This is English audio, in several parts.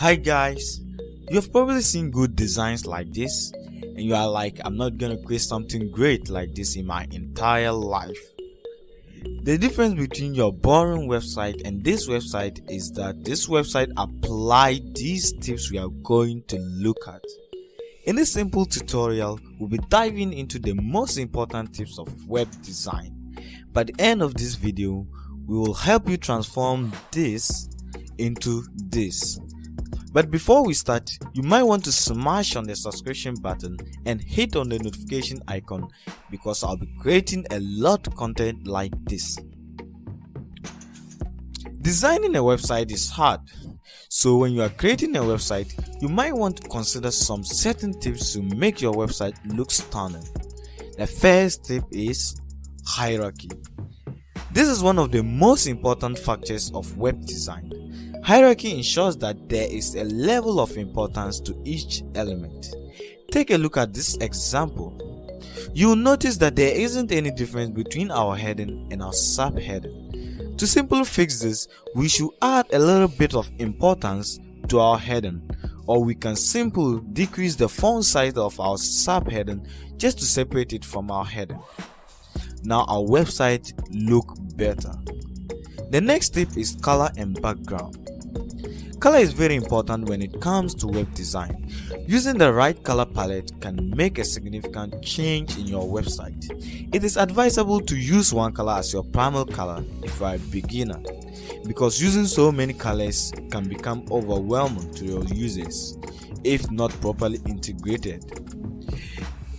Hi guys, you have probably seen good designs like this and you are like, I'm not gonna create something great like this in my entire life. The difference between your boring website and this website is that this website applies these tips we are going to look at. In this simple tutorial, we'll be diving into the most important tips of web design. By the end of this video, we will help you transform this into this. But before we start, you might want to smash on the subscription button and hit on the notification icon because I'll be creating a lot of content like this. Designing a website is hard, so when you are creating a website, you might want to consider some certain tips to make your website look stunning. The first tip is hierarchy. This is one of the most important factors of web design. Hierarchy ensures that there is a level of importance to each element. Take a look at this example. You'll notice that there isn't any difference between our heading and our subheading. To simply fix this, we should add a little bit of importance to our heading, or we can simply decrease the font size of our subheading just to separate it from our heading. Now our website look better. The next tip is color and background. Color is very important when it comes to web design. Using the right color palette can make a significant change in your website. It is advisable to use one color as your primary color if you are a beginner, because using so many colors can become overwhelming to your users if not properly integrated.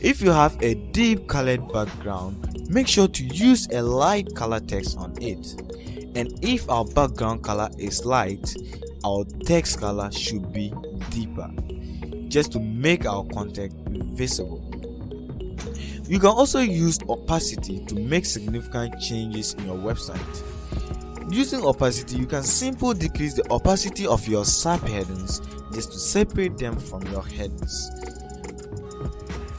If you have a deep colored background, make sure to use a light color text on it. And if our background color is light, our text color should be deeper, just to make our content visible. You can also use opacity to make significant changes in your website. Using opacity, you can simply decrease the opacity of your subheadings just to separate them from your headings.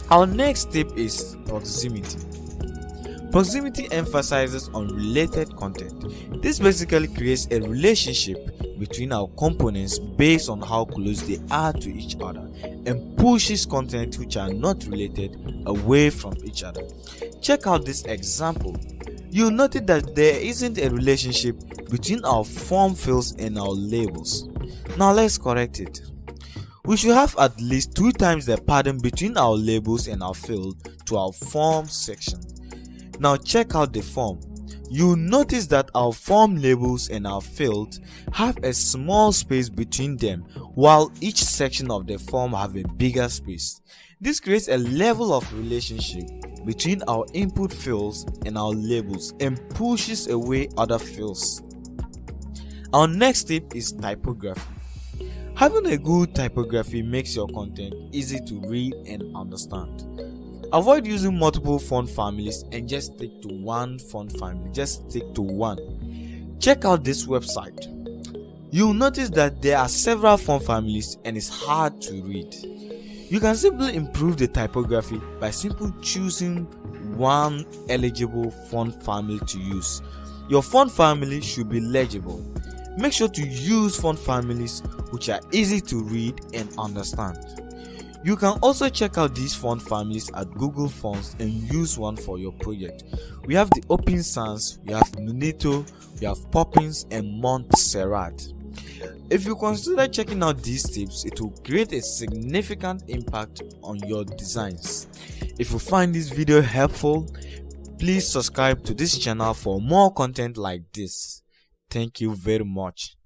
Our next tip is proximity. Proximity emphasizes on related content. This basically creates a relationship between our components based on how close they are to each other and pushes content which are not related away from each other. Check out this example. You'll notice that there isn't a relationship between our form fields and our labels. Now let's correct it. We should have at least 2 times the padding between our labels and our field to our form section. Now check out the form. You'll notice that our form labels and our field have a small space between them, while each section of the form have a bigger space. This creates a level of relationship between our input fields and our labels and pushes away other fields. Our next tip is typography. Having a good typography makes your content easy to read and understand. Avoid using multiple font families and just stick to one font family. Just stick to one. Check out this website. You'll notice that there are several font families and it's hard to read. You can simply improve the typography by simply choosing one eligible font family to use. Your font family should be legible. Make sure to use font families which are easy to read and understand. You can also check out these font families at Google Fonts and use one for your project. We have the Open Sans, we have Nuneato, we have Poppins and Montserrat. If you consider checking out these tips, it will create a significant impact on your designs. If you find this video helpful, please subscribe to this channel for more content like this. Thank you very much.